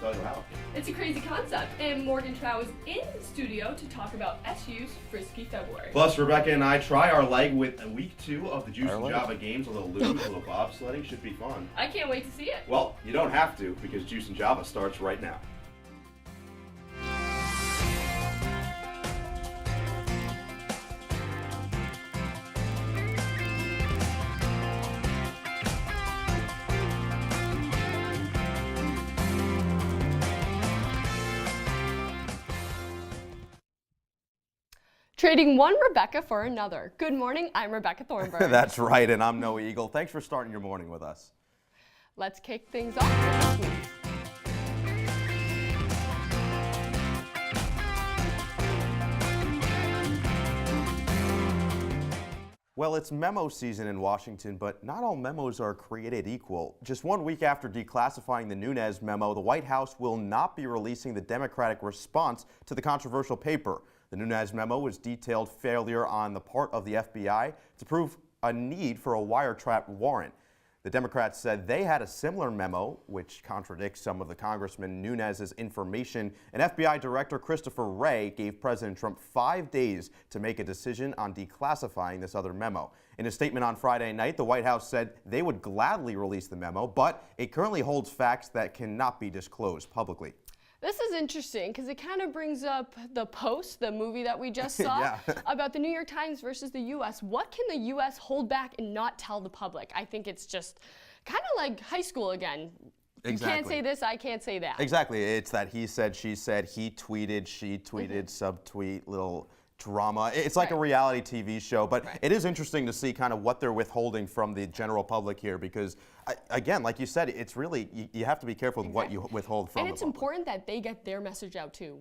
tell you how. It's a crazy concept, and Morgan Trau is in the studio to talk about SU's Frisky February. Plus, Rebecca and I try our leg with week 2 of the Juice and Java games. A little luge, a little bobsledding, should be fun. I can't wait to see it. Well, you don't have to, because Juice and Java starts right now. Trading one Rebecca for another. Good morning, I'm Rebecca Thornburg. That's right, and I'm Noah Eagle. Thanks for starting your morning with us. Let's kick things off with this week. Well, it's memo season in Washington, but not all memos are created equal. Just 1 week after declassifying the Nunes memo, the White House will not be releasing the Democratic response to the controversial paper. The Nunes memo was detailed failure on the part of the FBI to prove a need for a wiretap warrant. The Democrats said they had a similar memo, which contradicts some of the Congressman Nunes' information, and FBI Director Christopher Wray gave President Trump 5 days to make a decision on declassifying this other memo. In a statement on Friday night, the White House said they would gladly release the memo, but it currently holds facts that cannot be disclosed publicly. This is interesting because it kind of brings up the Post, the movie that we just saw, about the New York Times versus the U.S. What can the U.S. hold back and not tell the public? I think it's just kind of like high school again. Exactly. You can't say this, I can't say that. Exactly. It's that he said, she said, he tweeted, she tweeted, subtweet, little drama. It's like a reality TV show, but it is interesting to see kind of what they're withholding from the general public here because, again, like you said, it's really, you have to be careful with what you withhold from the public. And it's important that they get their message out too.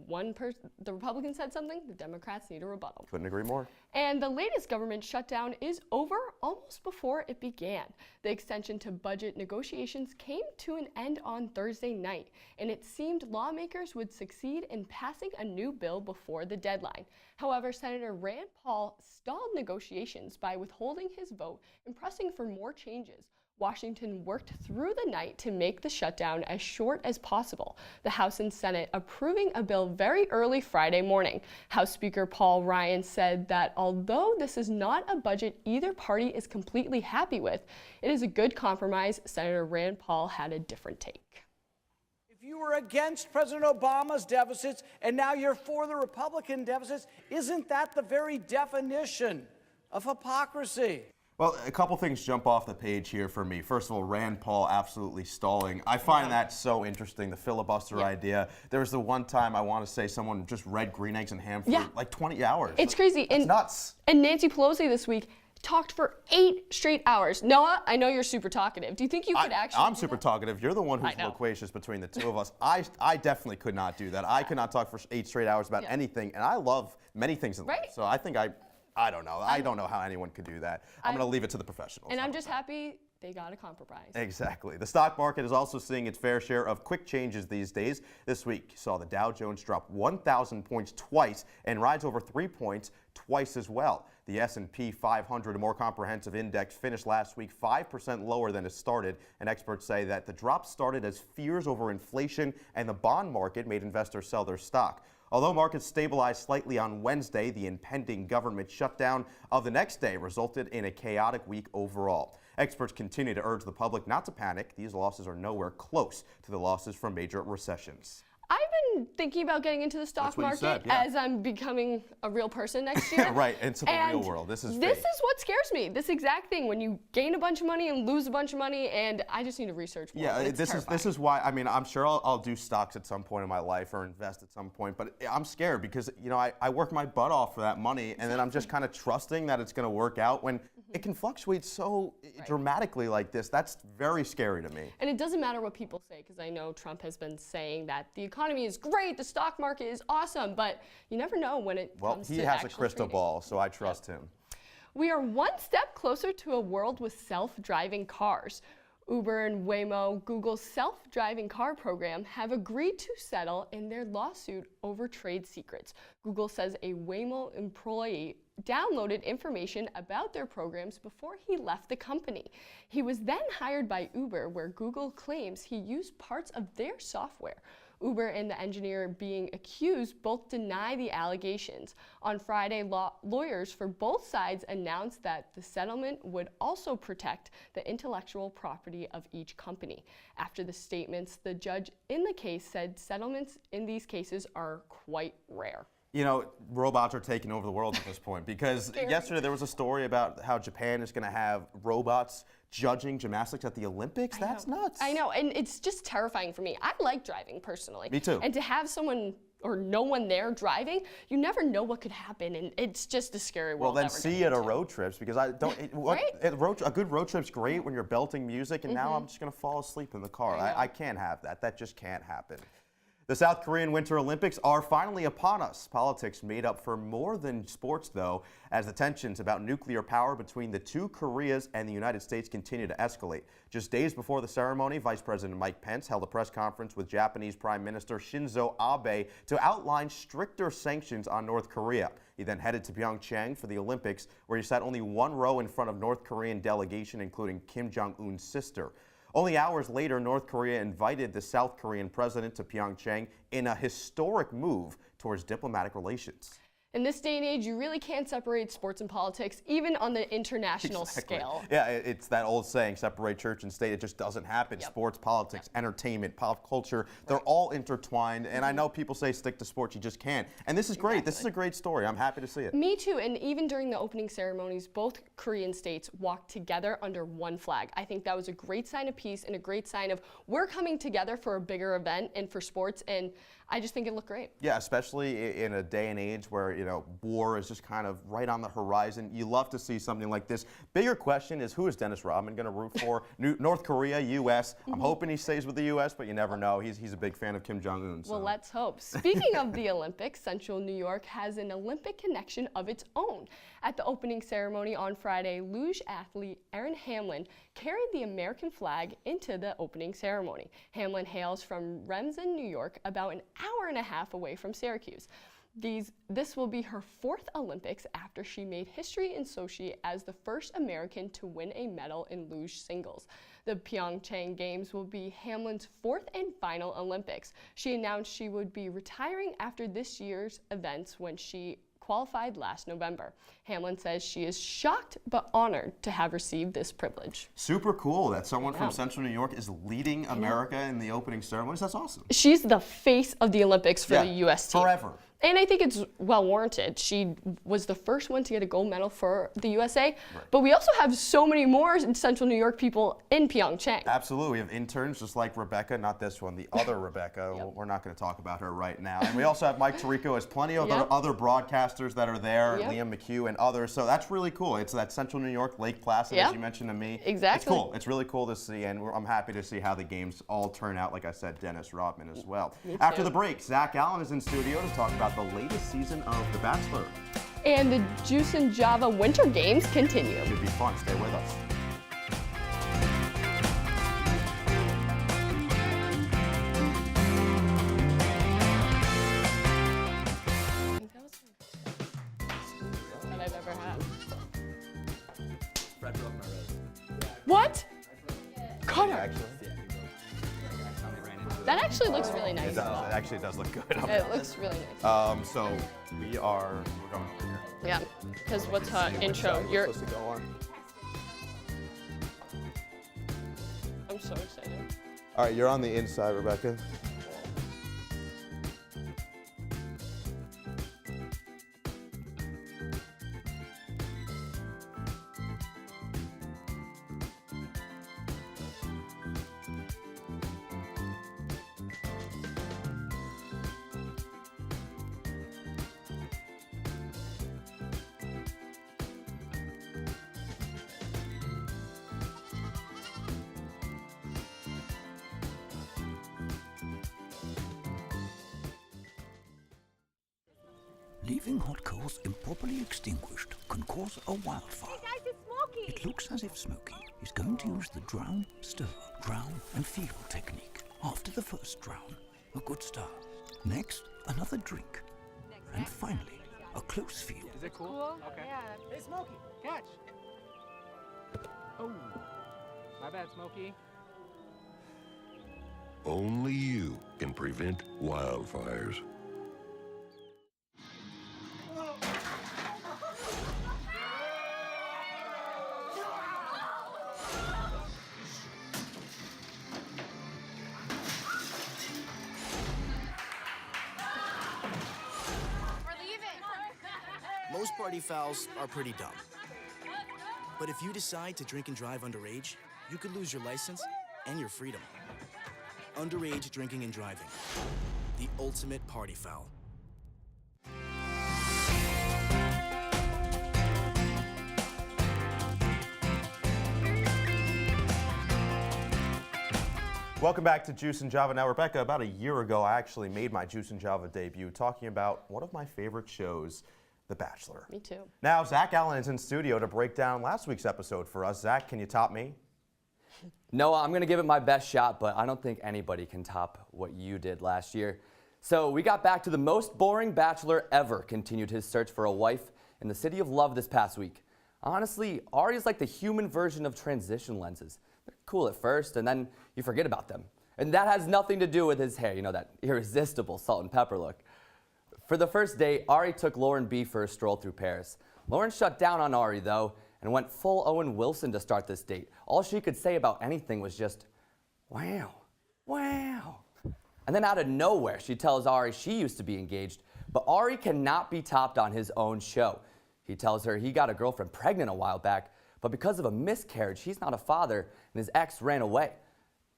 The Republicans said something, the Democrats need a rebuttal. Couldn't agree more. And the latest government shutdown is over almost before it began. The extension to budget negotiations came to an end on Thursday night, and it seemed lawmakers would succeed in passing a new bill before the deadline. However, Senator Rand Paul stalled negotiations by withholding his vote and pressing for more changes. Washington worked through the night to make the shutdown as short as possible. The House and Senate approving a bill very early Friday morning. House Speaker Paul Ryan said that although this is not a budget either party is completely happy with, it is a good compromise. Senator Rand Paul had a different take. You were against President Obama's deficits, and now you're for the Republican deficits. Isn't that the very definition of hypocrisy? Well, a couple things jump off the page here for me. First of all, Rand Paul absolutely stalling. I find that so interesting, the filibuster idea. There was the one time, I want to say, someone just read Green Eggs and Ham for like 20 hours. It's crazy. It's nuts. And Nancy Pelosi this week talked for 8 straight hours. Noah, I know you're super talkative. Do you think you could actually I'm super talkative. You're the one who's loquacious between the two of us. I definitely could not do that. I could not talk for 8 straight hours about anything, and I love many things in life. So I think I don't know. I don't know how anyone could do that. I'm going to leave it to the professionals. And I'm just happy they got a compromise. Exactly. The stock market is also seeing its fair share of quick changes these days. This week saw the Dow Jones drop 1,000 points twice and rise over 3 points twice as well. The S&P 500, a more comprehensive index, finished last week 5% lower than it started, and experts say that the drop started as fears over inflation and the bond market made investors sell their stock. Although markets stabilized slightly on Wednesday, the impending government shutdown of the next day resulted in a chaotic week overall. Experts continue to urge the public not to panic. These losses are nowhere close to the losses from major recessions. I've been thinking about getting into the stock market as I'm becoming a real person next year. Right, into the real world. This is what scares me. This exact thing, when you gain a bunch of money and lose a bunch of money, and I just need to research more. Yeah, this is why, I mean, I'm sure I'll do stocks at some point in my life or invest at some point, but I'm scared because, you know, I work my butt off for that money, and then I'm just kind of trusting that it's going to work out when it can fluctuate so dramatically like this. That's very scary to me. And it doesn't matter what people say, because I know Trump has been saying that the economy is great, the stock market is awesome, but you never know when it comes to he has a crystal ball, so I trust him. We are one step closer to a world with self-driving cars. Uber and Waymo, Google's self-driving car program, have agreed to settle in their lawsuit over trade secrets. Google says a Waymo employee downloaded information about their programs before he left the company. He was then hired by Uber, where Google claims he used parts of their software. Uber and the engineer being accused both deny the allegations. On Friday, lawyers for both sides announced that the settlement would also protect the intellectual property of each company. After the statements, the judge in the case said settlements in these cases are quite rare. You know, robots are taking over the world at this point, because yesterday there was a story about how Japan is going to have robots judging gymnastics at the Olympics. That's nuts. I know, and it's just terrifying for me. I like driving personally. Me too. And to have someone or no one there driving, you never know what could happen, and it's just a scary world. Well, then see it at road trips, because I don't. Right? A good road trip's great when you're belting music, and now I'm just going to fall asleep in the car. I can't have that. That just can't happen. The South Korean Winter Olympics are finally upon us. Politics made up for more than sports, though, as the tensions about nuclear power between the two Koreas and the United States continue to escalate. Just days before the ceremony, Vice President Mike Pence held a press conference with Japanese Prime Minister Shinzo Abe to outline stricter sanctions on North Korea. He then headed to Pyeongchang for the Olympics, where he sat only one row in front of North Korean delegation, including Kim Jong-un's sister. Only hours later, North Korea invited the South Korean president to Pyeongchang in a historic move towards diplomatic relations. In this day and age, you really can't separate sports and politics, even on the international scale. Yeah, it's that old saying, separate church and state. It just doesn't happen. Sports, politics, entertainment, pop culture, they're all intertwined. And I know people say stick to sports, you just can't. And this is great. This is a great story. I'm happy to see it. Me too. And even during the opening ceremonies, both Korean states walked together under one flag. I think that was a great sign of peace and a great sign of we're coming together for a bigger event and for sports. And I just think it looked great. Yeah, especially in a day and age where, you know, war is just kind of right on the horizon. You love to see something like this. Bigger question is, who is Dennis Rodman going to root for? North Korea, U.S. I'm hoping he stays with the U.S., but you never know. He's a big fan of Kim Jong-un. So. Well, let's hope. Speaking of the Olympics, Central New York has an Olympic connection of its own. At the opening ceremony on Friday, luge athlete Erin Hamlin carried the American flag into the opening ceremony. Hamlin hails from Remsen, New York, about an hour and a half away from Syracuse. This will be her fourth Olympics after she made history in Sochi as the first American to win a medal in luge singles. The Pyeongchang Games will be Hamlin's fourth and final Olympics. She announced she would be retiring after this year's events when she qualified last November. Hamlin says she is shocked but honored to have received this privilege. Super cool that someone from Central New York is leading America in the opening ceremonies. That's awesome. She's the face of the Olympics for the U.S. team. Forever. And I think it's well warranted. She was the first one to get a gold medal for the USA, but we also have so many more Central New York people in Pyeongchang. Absolutely. We have interns just like Rebecca, not this one, the other Rebecca. We're not going to talk about her right now. And we also have Mike Tirico. There's plenty of other broadcasters that are there, Liam McHugh and others. So that's really cool. It's that Central New York, Lake Placid, as you mentioned to me. Exactly. It's cool. It's really cool to see, and I'm happy to see how the games all turn out. Like I said, Dennis Rodman as well. After the break, Zach Allen is in studio to talk about the latest season of The Bachelor. And the Juice and Java Winter Games continue. It should be fun. Stay with us. That I've ever had. What? Connor. That actually looks really nice. It does. It actually does look good. It looks really nice. So we're going over here. Yeah, because what's her intro? You're. Supposed to go on. I'm so excited. All right, you're on the inside, Rebecca. Leaving hot coals improperly extinguished can cause a wildfire. Hey guys, it's Smokey! It looks as if Smokey is going to use the drown, stir, drown and feel technique. After the first drown, a good start. Next, another drink. And finally, a close feel. Is it cool? Okay. Yeah. Hey Smokey, catch! Oh, my bad, Smokey. Only you can prevent wildfires. Most party fouls are pretty dumb. But if you decide to drink and drive underage, you could lose your license and your freedom. Underage drinking and driving. The ultimate party foul. Welcome back to Juice and Java. Now, Rebecca, about a year ago, I actually made my Juice and Java debut talking about one of my favorite shows, The Bachelor. Me too. Now, Zach Allen is in studio to break down last week's episode for us. Zach, can you top me? Noah, I'm going to give it my best shot, but I don't think anybody can top what you did last year. So we got back to the most boring bachelor ever continued his search for a wife in the city of love this past week. Honestly, Ari is like the human version of transition lenses. They're cool at first, and then you forget about them. And that has nothing to do with his hair, you know, that irresistible salt and pepper look. For the first date, Ari took Lauren B for a stroll through Paris. Lauren shut down on Ari, though, and went full Owen Wilson to start this date. All she could say about anything was just, wow, wow. And then out of nowhere, she tells Ari she used to be engaged, but Ari cannot be topped on his own show. He tells her he got a girlfriend pregnant a while back, but because of a miscarriage, he's not a father, and his ex ran away.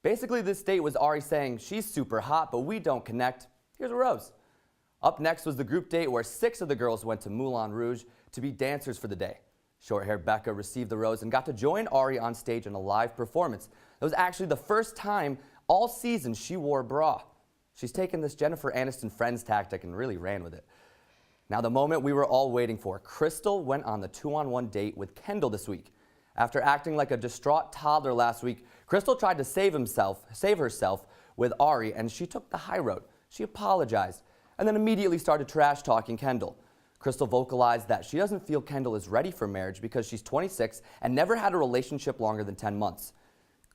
Basically, this date was Ari saying, she's super hot, but we don't connect. Here's a rose. Up next was the group date where 6 of the girls went to Moulin Rouge to be dancers for the day. Short-haired Becca received the rose and got to join Ari on stage in a live performance. It was actually the first time all season she wore a bra. She's taken this Jennifer Aniston Friends tactic and really ran with it. Now, the moment we were all waiting for, Crystal went on the 2-on-1 date with Kendall this week. After acting like a distraught toddler last week, Crystal tried to save herself with Ari, and she took the high road. She apologized and then immediately started trash-talking Kendall. Crystal vocalized that she doesn't feel Kendall is ready for marriage because she's 26 and never had a relationship longer than 10 months.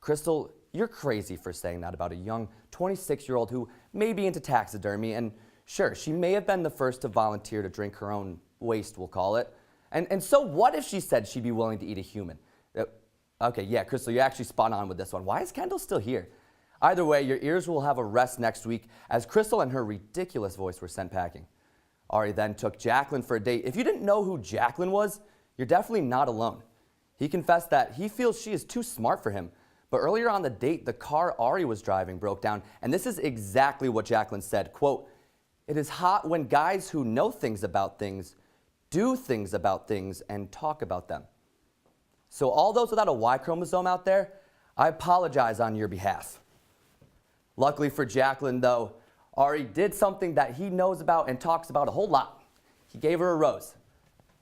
Crystal, you're crazy for saying that about a young 26-year-old who may be into taxidermy, and sure, she may have been the first to volunteer to drink her own waste, we'll call it. And so what if she said she'd be willing to eat a human? Okay, yeah, Crystal, you're actually spot on with this one. Why is Kendall still here? Either way, your ears will have a rest next week as Crystal and her ridiculous voice were sent packing. Ari then took Jacqueline for a date. If you didn't know who Jacqueline was, you're definitely not alone. He confessed that he feels she is too smart for him. But earlier on the date, the car Ari was driving broke down, and this is exactly what Jacqueline said, quote, "It is hot when guys who know things about things do things about things and talk about them." So all those without a Y chromosome out there, I apologize on your behalf. Luckily for Jacqueline, though, Ari did something that he knows about and talks about a whole lot. He gave her a rose.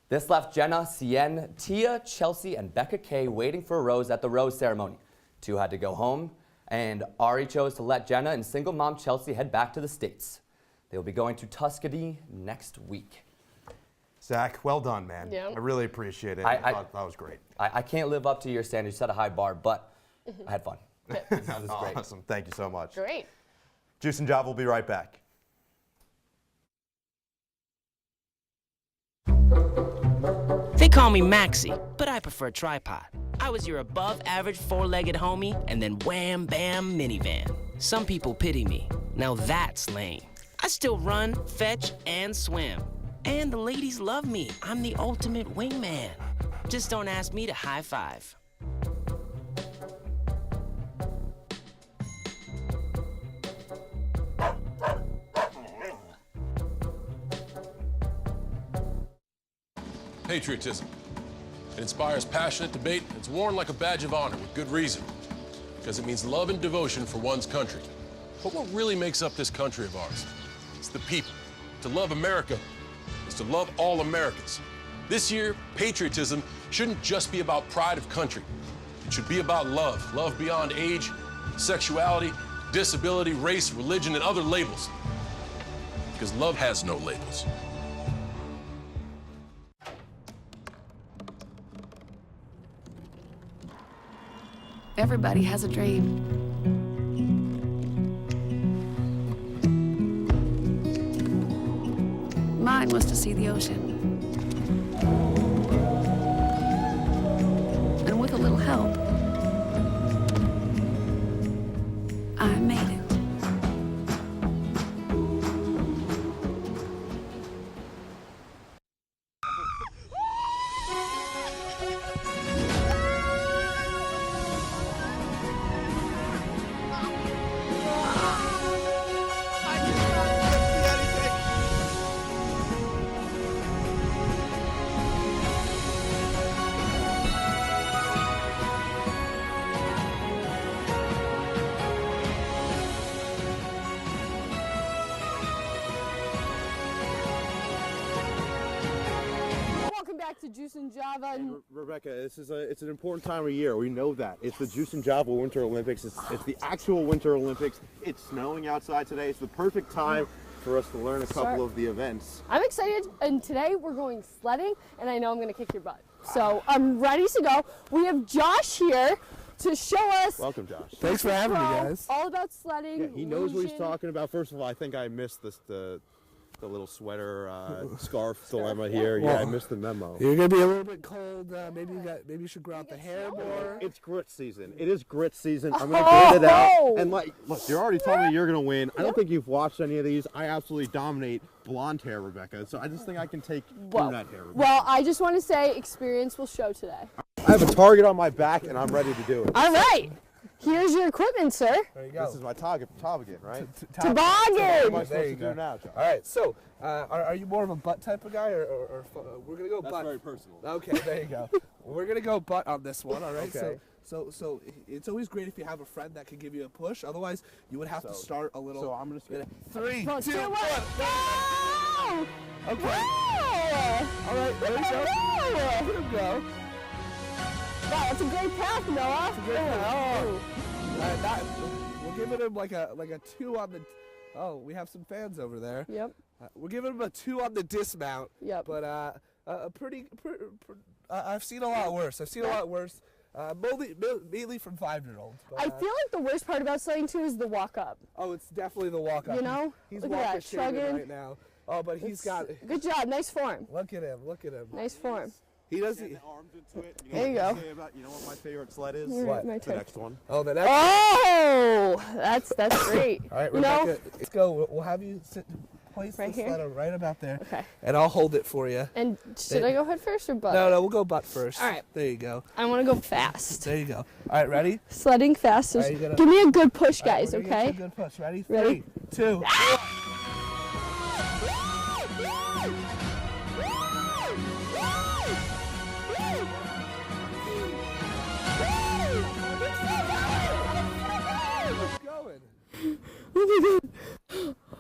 This left Jenna, Cien, Tia, Chelsea, and Becca K waiting for a rose at the rose ceremony. 2 had to go home, and Ari chose to let Jenna and single mom Chelsea head back to the States. They will be going to Tuscany next week. Zach, well done, man. Yeah. I really appreciate it. I thought that was great. I can't live up to your standards. You set a high bar, but I had fun. That was great. Awesome. Thank you so much. Great. Juice and Java will be right back. They call me Maxie, but I prefer tripod. I was your above-average 4-legged homie, and then wham, bam, minivan. Some people pity me. Now that's lame. I still run, fetch, and swim. And the ladies love me. I'm the ultimate wingman. Just don't ask me to high five. Patriotism. It inspires passionate debate. It's worn like a badge of honor with good reason, because it means love and devotion for one's country. But what really makes up this country of ours? It's the people. To love America is to love all Americans. This year, patriotism shouldn't just be about pride of country. It should be about love. Love beyond age, sexuality, disability, race, religion, and other labels. Because love has no labels. Everybody has a dream. mine was to see the ocean. And with a little help, I made it. To Juice and Java. And Rebecca, it's an important time of year. We know that. It's the Juice and Java Winter Olympics. It's the actual Winter Olympics. It's snowing outside today. It's the perfect time for us to learn a couple of the events. I'm excited, and today we're going sledding, and I know I'm going to kick your butt. So I'm ready to go. We have Josh here to show us. Welcome, Josh. Thanks for having me, guys. All about sledding. Yeah, he knows what he's talking about. First of all, I think I missed the little sweater scarf dilemma here. Well, yeah, I missed the memo. You're gonna be a little bit cold. Maybe you should grow out the hair more. It's grit season. It is grit season. I'm gonna grit it out. And look, you're already telling me you're gonna win. I don't think you've watched any of these. I absolutely dominate blonde hair, Rebecca. So I just think I can take brunette hair, Rebecca. Well, I just want to say experience will show today. I have a target on my back, and I'm ready to do it. All right. Here's your equipment, sir. There you go. This is my toboggan, right? Toboggan! What am I supposed to do now, Josh? All right, so are you more of a butt type of guy, or we're going to go That's butt? very personal. Okay, there you go. We're going to go butt on this one, all right? Okay. So it's always great if you have a friend that can give you a push. Otherwise, you would have to start a little. So I'm just going to... 3, 2, 1. Go! Okay. Whoa! All right, there you go. Whoa! Let him go. Wow, that's a great path, Noah. It's a great path. We're giving him like a 2 on the. Oh, we have some fans over there. Yep. We're giving him a 2 on the dismount. Yep. But I've seen a lot worse. Mainly from 5-year-olds. I feel like the worst part about sledding too is the walk up. Oh, it's definitely the walk up. You know? He's Look at walking that, straight in chugging. right now. Oh, but he's got. Good job, nice form. Look at him. Look at him. Nice form. He doesn't. The arms into it. There you go. You know what my favorite sled is? What? My The turn. next one. Oh, the next. Oh, that's great. All right, You Rebecca, know? let's go. We'll have you place Right the here? sled right about there. Okay. And I'll hold it for you. And should I go head first or butt? No, we'll go butt first. All right. There you go. I want to go fast. There you go. All right, ready? Sledding fast. All right, you gotta- Give me a good push, All right, guys, we're gonna okay? get you a good push. Ready? Ready? 3, 2.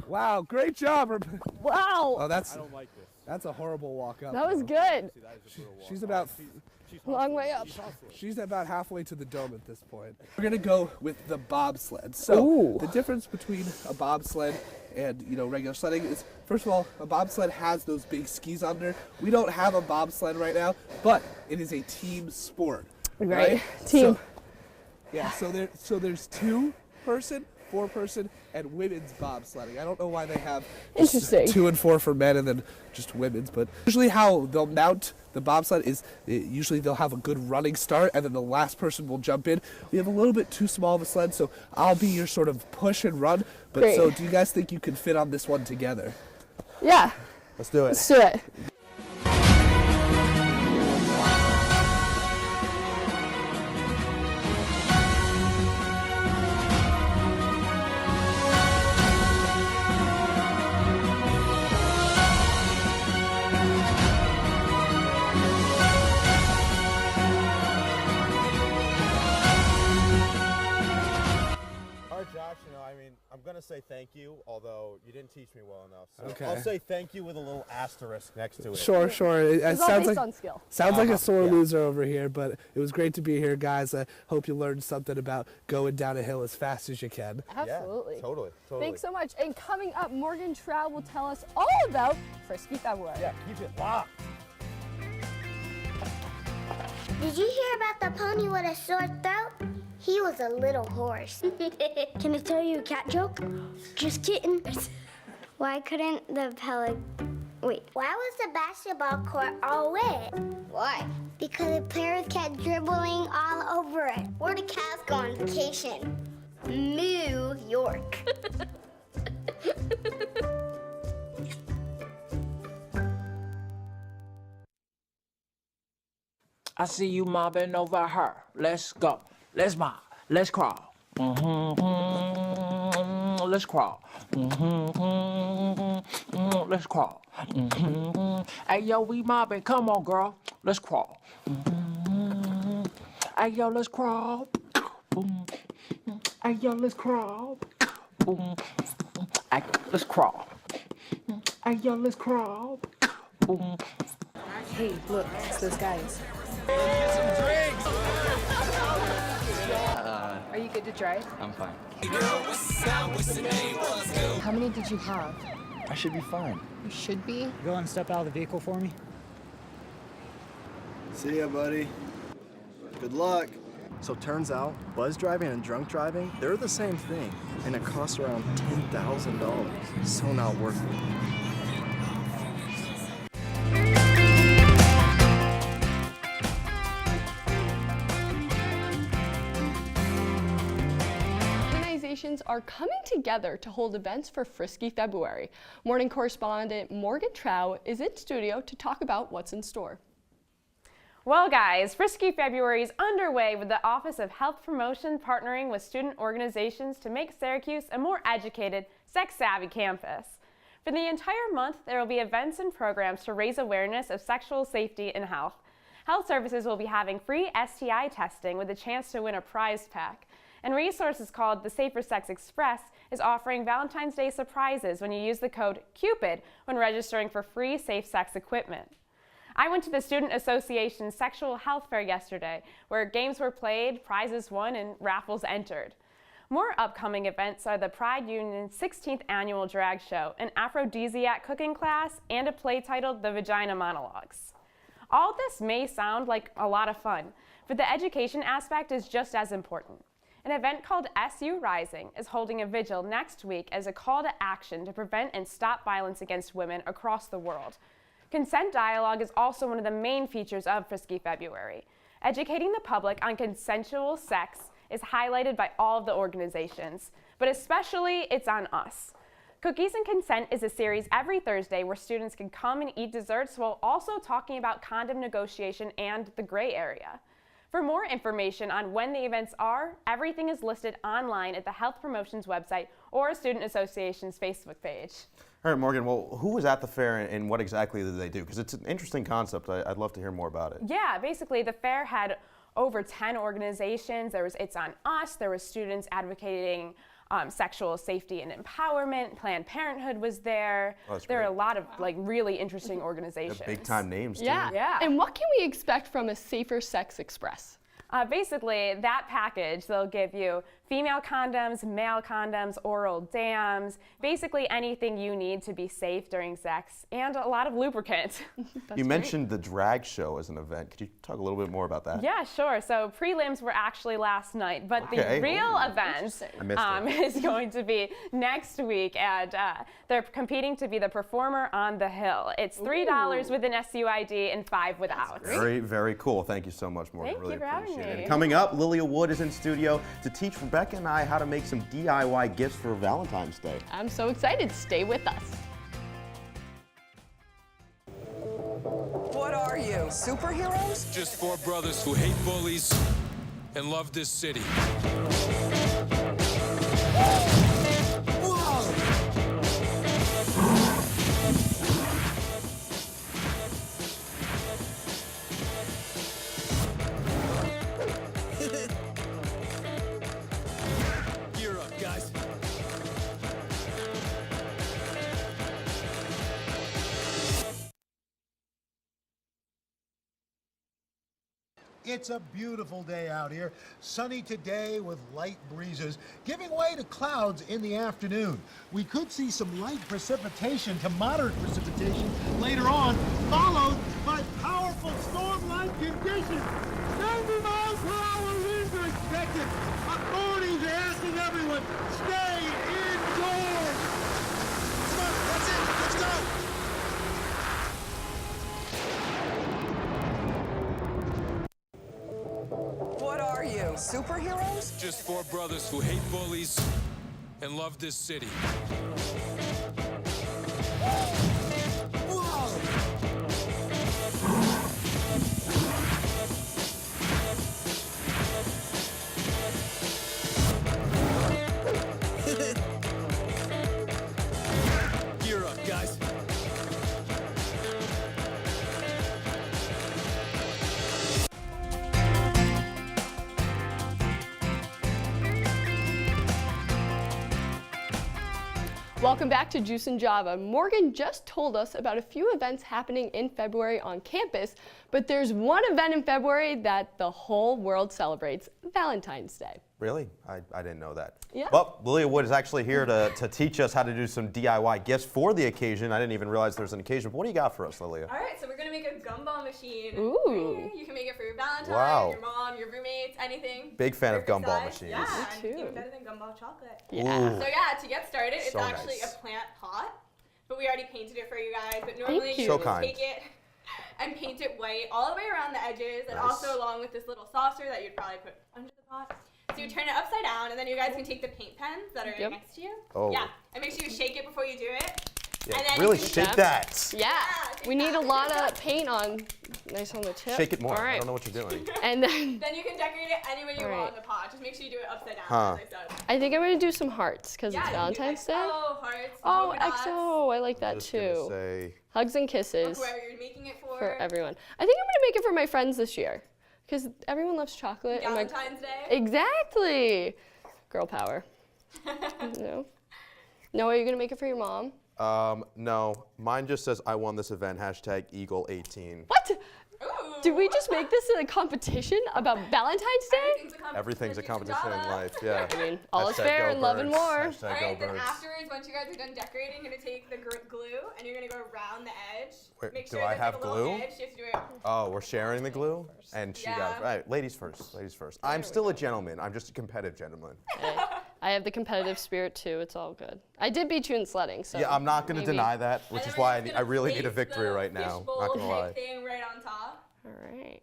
Wow, great job. Wow. Oh, I don't like this. that's a horrible walk up. That was good. She's about Long way up. She's about halfway to the dome at this point. We're gonna go with the bobsled. So the difference between a bobsled and regular sledding is, first of all, a bobsled has those big skis under. We don't have a bobsled right now, but it is a team sport. Right. Team. So there's 2-person, 4-person, and women's bobsledding. I don't know why they have Interesting. 2 and 4 for men and then just women's, but usually how they'll mount the bobsled is usually they'll have a good running start and then the last person will jump in. We have a little bit too small of a sled, so I'll be your sort of push and run. But Great. so do you guys think you can fit on this one together? Yeah. Let's do it. Let's do it. Josh, I'm going to say thank you, although you didn't teach me well enough. So Okay. I'll say thank you with a little asterisk next to it. Sure. It It's all sounds based like on skill. sounds like a sore loser over here, but it was great to be here, guys. I hope you learned something about going down a hill as fast as you can. Absolutely. Yeah, totally. Thanks so much. And coming up, Morgan Trau will tell us all about Frisky February. Yeah, keep it locked. Did you hear about the pony with a sore throat? He was a little horse. Can I tell you a cat joke? Just kidding. Why couldn't the Wait, why was the basketball court all wet? Why? Because the players kept dribbling all over it. Where the Cavs go on vacation? New York. I see you mobbing over her. Let's go. Let's mob. Let's crawl. Let's crawl. Let's crawl. Hey, yo, we mobbing. Come on, girl. Let's crawl. Hey, yo, let's crawl. Hey, yo, let's crawl. Hey, let's crawl. Hey, yo, let's crawl. Hey, look, it's those guys. Get some drinks. Are you good to drive? I'm fine. How many did you have? I should be fine. You should be. Go and step out of the vehicle for me. See ya, buddy. Good luck. So turns out, buzz driving and drunk driving, they're the same thing, and it costs around $10,000. So not worth it. Organizations are coming together to hold events for Frisky February. Morning correspondent Morgan Trau is in studio to talk about what's in store. Well, guys, Frisky February is underway with the Office of Health Promotion partnering with student organizations to make Syracuse a more educated, sex-savvy campus. For the entire month, there will be events and programs to raise awareness of sexual safety and health. Health Services will be having free STI testing with a chance to win a prize pack. And resources called the Safer Sex Express is offering Valentine's Day surprises when you use the code CUPID when registering for free safe sex equipment. I went to the Student Association's Sexual Health Fair yesterday, where games were played, prizes won, and raffles entered. More upcoming events are the Pride Union's 16th annual drag show, an aphrodisiac cooking class, and a play titled The Vagina Monologues. All this may sound like a lot of fun, but the education aspect is just as important. An event called SU Rising is holding a vigil next week as a call to action to prevent and stop violence against women across the world. Consent dialogue is also one of the main features of Frisky February. Educating the public on consensual sex is highlighted by all of the organizations, but especially it's on us. Cookies and Consent is a series every Thursday where students can come and eat desserts while also talking about condom negotiation and the gray area. For more information on when the events are, everything is listed online at the Health Promotions website or Student Association's Facebook page. All right, Morgan, well, who was at the fair and what exactly did they do? Because it's an interesting concept. I'd love to hear more about it. Yeah, basically the fair had over 10 organizations. There was It's On Us, there was students advocating sexual safety and empowerment. Planned Parenthood was there. Oh, there are a lot of really interesting organizations. Big time names too. Yeah. And what can we expect from a Safer Sex Express? Basically, that package, they'll give you female condoms, male condoms, oral dams, basically anything you need to be safe during sex, and a lot of lubricant. You mentioned the drag show as an event. Could you talk a little bit more about that? Yeah, sure. So prelims were actually last night, but the real event is going to be next week, and they're competing to be the performer on the hill. It's $3 with an SUID and $5 without. Very, very cool. Thank you so much, Morgan. Thank really you for having appreciate me. it. Coming up, Lilia Wood is in studio to teach Rebecca and I how to make some DIY gifts for Valentine's Day. I'm so excited. Stay with us. What are you, superheroes? Just four brothers who hate bullies and love this city. Gear up, guys. It's a beautiful day out here. Sunny today with light breezes, giving way to clouds in the afternoon. We could see some light precipitation to moderate precipitation later on, followed by powerful storm-like conditions. 90 miles per hour winds are expected. Authorities are asking everyone, stay indoors. Come on, that's it. Let's go. superheroes? Just four brothers who hate bullies and love this city. Gear up, guys. Welcome back to Juice and Java. Morgan just told us about a few events happening in February on campus, but there's one event in February that the whole world celebrates, Valentine's Day. Really? I didn't know that. Yeah. Well, Lilia Wood is actually here to teach us how to do some DIY gifts for the occasion. I didn't even realize there's an occasion. But what do you got for us, Lilia? All right, so we're going to make a gumball machine. Ooh. You can make it for your Valentine, Wow. your mom, your roommates, anything. Big fan of Perfect gumball size. machines. Yeah, Me too. even better than gumball chocolate. Yeah. So yeah, to get started, it's So actually nice. a plant pot, but we already painted it for you guys. But normally you. you So just kind. take it and paint it white all the way around the edges, and Nice. also along with this little saucer that you'd probably put under the pot. So you turn it upside down, and then you guys can take the paint pens that are Yep. next to you. Oh. Yeah, and make sure you shake it before you do it. Yeah, And then really you can shake jump. that. Yeah, we need a lot of paint on, nice on the tip. Shake it more. All right. I don't know what you're doing. And then Then you can decorate it any way you All want right. in the pot. Just make sure you do it upside down, Huh. as I said. I think I'm gonna do some hearts because Yeah, it's you can do Valentine's Day. XO, hearts, Oh, polka dots, XO, I like that Just gonna too. say, Hugs and kisses whoever you're making it for. for everyone. I think I'm gonna make it for my friends this year because everyone loves chocolate. and Valentine's Day. Exactly. Girl power. No. Noah, are you gonna make it for your mom? no. Mine just says, I won this event, hashtag Eagle18. What? Ooh. Did we just make this a competition about Valentine's Day? Everything's a competition in life, yeah. I mean, all is Hashtag fair go in love and birds. war. Hashtag All go right, then birds. afterwards, once you guys are done decorating, you're gonna take the glue and you're gonna go around the edge. Wait, Make do sure I there's have like a little glue? edge. You have to do it. Oh, we're sharing the glue? And she got Yeah. it. Right, ladies first, ladies first. I'm still a gentleman. I'm just a competitive gentleman. Hey, I have the competitive spirit too. It's all good. I did beat you in sledding, so. Yeah, I'm not going to maybe. deny that, which And is then why we're just I really gonna need a place victory the right now. fishbowl Not going to type lie. thing right on top. All right.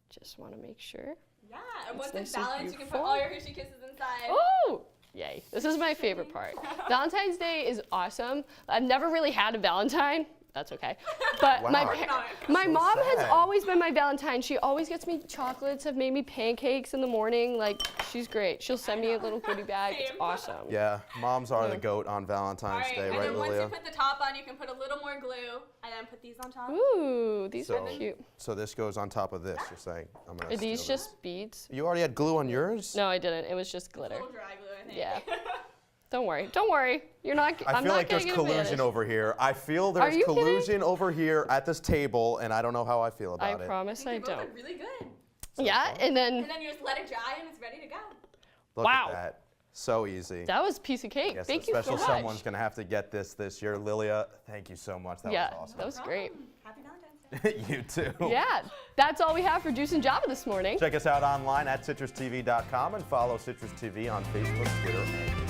Just want to make sure. Yeah, and once nice it's and balanced, you can put beautiful. all your Hershey Kisses inside. Oh! Yay. This is my favorite part. Valentine's Day is awesome. I've never really had a Valentine. That's okay. But Wow. my So mom has sad. always been my Valentine. She always gets me chocolates, have made me pancakes in the morning. Like, she's great. She'll send me a little goodie bag. It's awesome. Yeah, moms are the goat on All Valentine's right, Day, and right, then once Lilia? you put the top on, you can put a little more glue and then put these on top. Ooh, these are So- cute. So this goes on top of this, you're saying? I'm gonna Are these steal just beads? this. You already had glue on yours? No, I didn't. It was just A glitter. little dry glue, I think. Yeah. Don't worry. Don't worry. You're not. I I'm feel not like there's getting collusion advantage. over here. I feel Are there's you kidding? collusion over here at this table, and I don't know how I feel I about it. promise I They both don't. look really good. Yeah, and then And then you just let it dry and it's ready to go. Look Wow. at that. So easy. that was a piece of cake. Yes, Thank a you so special much. someone's going to have to get this year. Lilia, thank you so much. That yeah, was awesome. that was great. Happy Valentine's Day. You too. Yeah, that's all we have for Juice and Java this morning. Check us out online at CitrusTV.com and follow Citrus TV on Facebook, Twitter, and